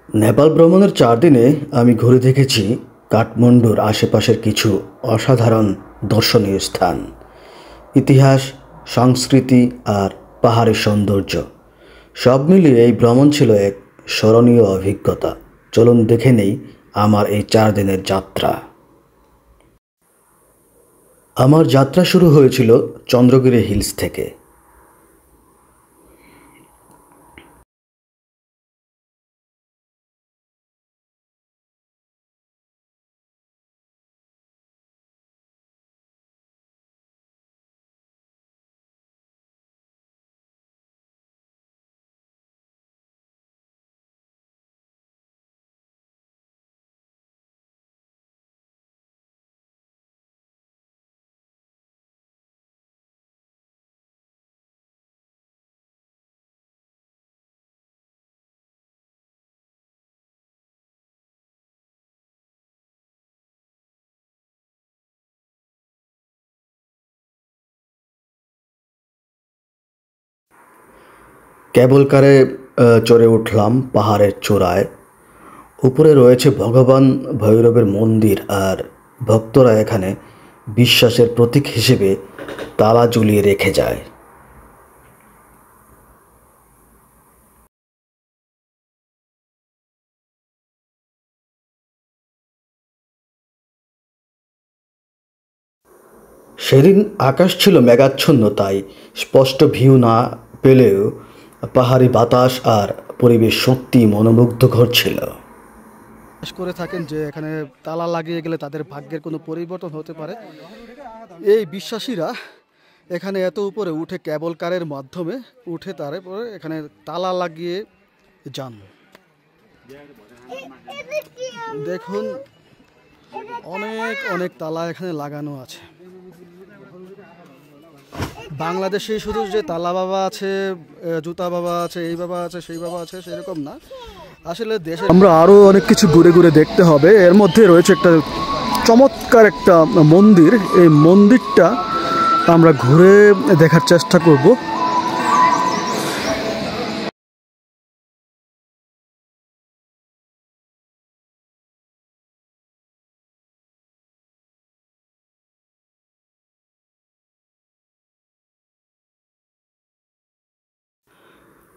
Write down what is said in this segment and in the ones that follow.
নেপাল ভ্রমণের 4 দিনে আমি ঘুরে দেখেছি কাঠমান্ডুর আশেপাশের কিছু অসাধারণ দর্শনীয় স্থান, ইতিহাস, সংস্কৃতি আর পাহাড়ের সৌন্দর্য। সব মিলিয়ে এই ভ্রমণ ছিল এক স্মরণীয় অভিজ্ঞতা। চলুন দেখে নেই আমার এই 4 দিনের যাত্রা। আমার যাত্রা শুরু হয়েছিল চন্দ্রগিরি হিলস থেকে। কেবল কারে চড়ে উঠলাম পাহাড়ের চূড়ায়। উপরে রয়েছে ভগবান ভৈরবের মন্দির, আর ভক্তরা এখানে বিশ্বাসের প্রতীক হিসেবে তালা ঝুলিয়ে রেখে যায়। সেদিন আকাশ ছিল মেঘাচ্ছন্ন, তাই স্পষ্ট ভিউ না পেলেও পাহাড়ি বাতাস আর পরিবেশ সত্যি মনোমুগ্ধকর ছিল। বিশ্বাস করে থাকেন যে এখানে তালা লাগিয়ে গেলে তাদের ভাগ্যের কোনো পরিবর্তন হতে পারে। এই বিশ্বাসীরা এখানে এত উপরে উঠে কেবল কারের মাধ্যমে উঠে তারপরে এখানে তালা লাগিয়ে যান। দেখুন, অনেক অনেক তালা এখানে লাগানো আছে। বাংলাদেশে শুধু যে তালা বাবা আছে, জুতা বাবা আছে, এই বাবা আছে, সেই বাবা আছে, সেরকম না। আসলে দেশে আমরা আরও অনেক কিছু ঘুরে ঘুরে দেখতে হবে। এর মধ্যে রয়েছে একটা চমৎকার একটা মন্দির। এই মন্দিরটা আমরা ঘুরে দেখার চেষ্টা করব।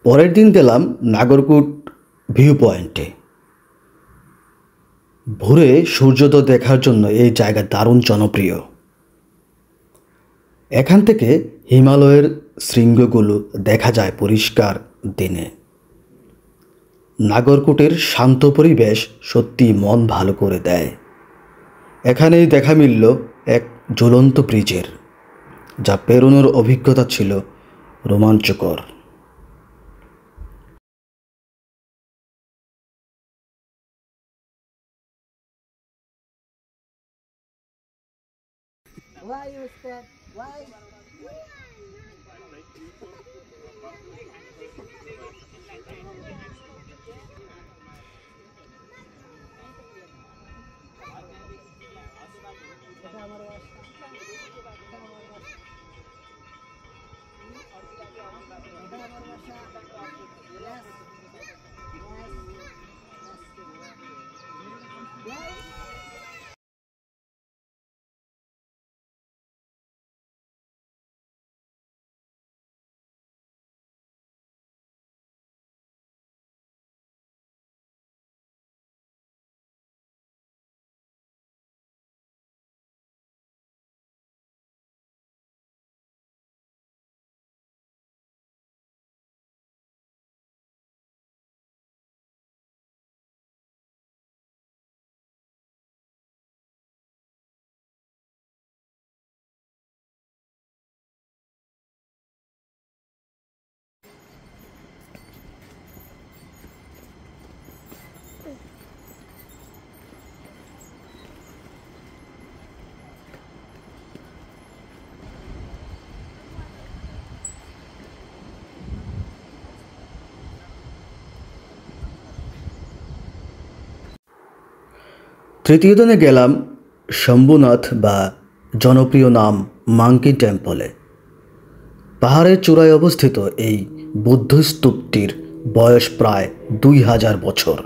পরের দিন গেলাম নাগরকোট ভিউ পয়েন্টে। ভোরে সূর্যোদয় দেখার জন্য এই জায়গা দারুণ জনপ্রিয়। এখান থেকে হিমালয়ের শৃঙ্গগুলো দেখা যায় পরিষ্কার দিনে। নাগরকোটের শান্ত পরিবেশ সত্যি মন ভালো করে দেয়। এখানেই দেখা মিলল এক ঝুলন্ত ব্রিজের, যা পেরোনোর অভিজ্ঞতা ছিল রোমাঞ্চকর। Why you scared? Why? তৃতীয় দিনে গেলাম শম্ভুনাথ বা জনপ্রিয় নাম মাঙ্কি টেম্পলে। পাহাড়ের চূড়ায় অবস্থিত এই বুদ্ধ স্তূপটির বয়স প্রায় 2000 বছর।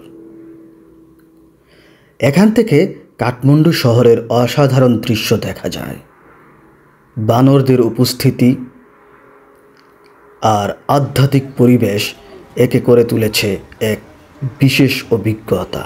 এখান থেকে কাঠমান্ডু শহরের অসাধারণ দৃশ্য দেখা যায়। বানরদের উপস্থিতি আর আধ্যাত্মিক পরিবেশ একে করে তুলেছে এক বিশেষ অভিজ্ঞতা।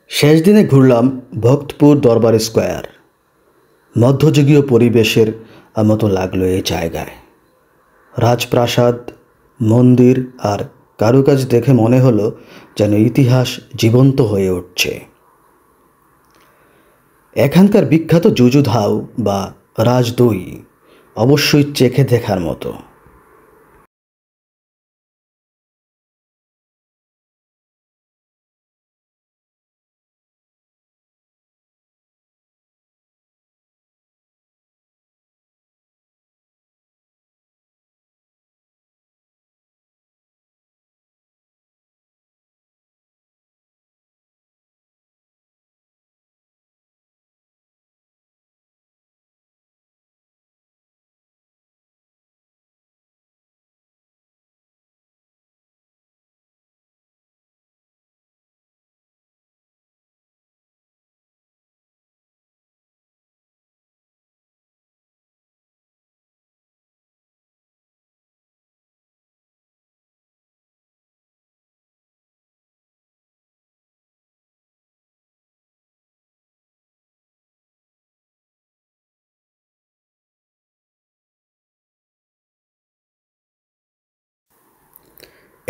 শেষ দিনে ঘুরলাম ভক্তপুর দরবার স্কোয়ার। মধ্যযুগীয় পরিবেশের মতো লাগলো এই জায়গায়। রাজপ্রাসাদ, মন্দির আর কারুকাজ দেখে মনে হলো যেন ইতিহাস জীবন্ত হয়ে উঠছে। এখানকার বিখ্যাত জুজুধাউ বা রাজদই অবশ্যই চেখে দেখার মতো।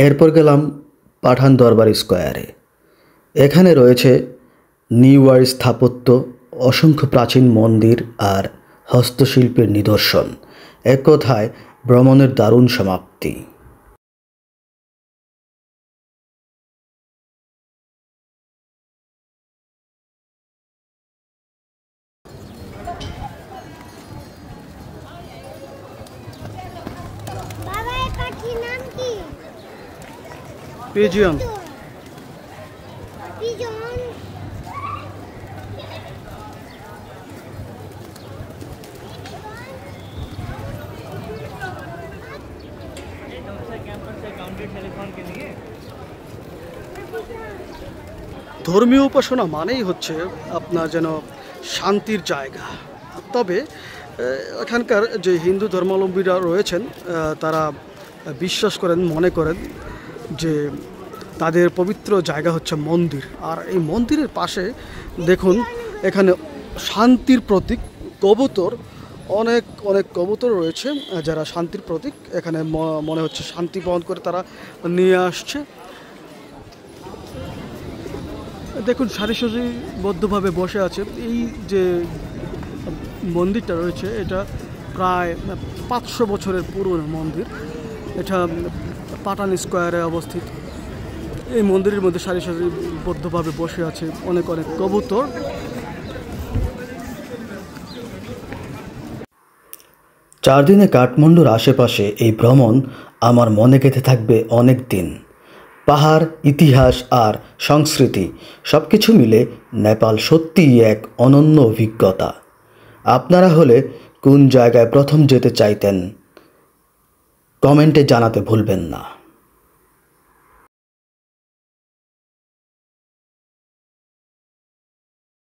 এরপর গেলাম পাঠান দরবার স্কোয়ারে। এখানে রয়েছে নিউ ওয়ার স্থাপত্য, অসংখ্য প্রাচীন মন্দির আর হস্তশিল্পের নিদর্শন। এক কথায় ভ্রমণের দারুণ সমাপ্তি। পিজিয়ন। ধর্মীয় উপাসনা মানেই হচ্ছে আপনার যেন শান্তির জায়গা। তবে এখানকার যে হিন্দু ধর্মাবলম্বীরা রয়েছেন তারা বিশ্বাস করেন, মনে করেন যে তাদের পবিত্র জায়গা হচ্ছে মন্দির। আর এই মন্দিরের পাশে দেখুন এখানে শান্তির প্রতীক কবুতর, অনেক অনেক কবুতর রয়েছে যারা শান্তির প্রতীক। এখানে মনে হচ্ছে শান্তি বহন করে তারা নিয়ে আসছে। দেখুন সারিসারিবদ্ধভাবে বসে আছে। এই যে মন্দিরটা রয়েছে এটা প্রায় 500 বছরের পুরনো মন্দির। এটা পাঠান স্কোয়ারে অবস্থিত। এই মন্দিরের মধ্যে সারিসারিবদ্ধভাবে বসে আছে অনেক অনেক কবুতর। 4 দিনে কাঠমান্ডুর আশেপাশে এই ভ্রমণ আমার মনে গেঁথে থাকবে অনেক দিন। পাহাড়, ইতিহাস আর সংস্কৃতি সব কিছু মিলে নেপাল সত্যিই এক অনন্য অভিজ্ঞতা। আপনারা হলে কোন জায়গায় প্রথম যেতে চাইতেন কমেন্টে জানাতে ভুলবেন না।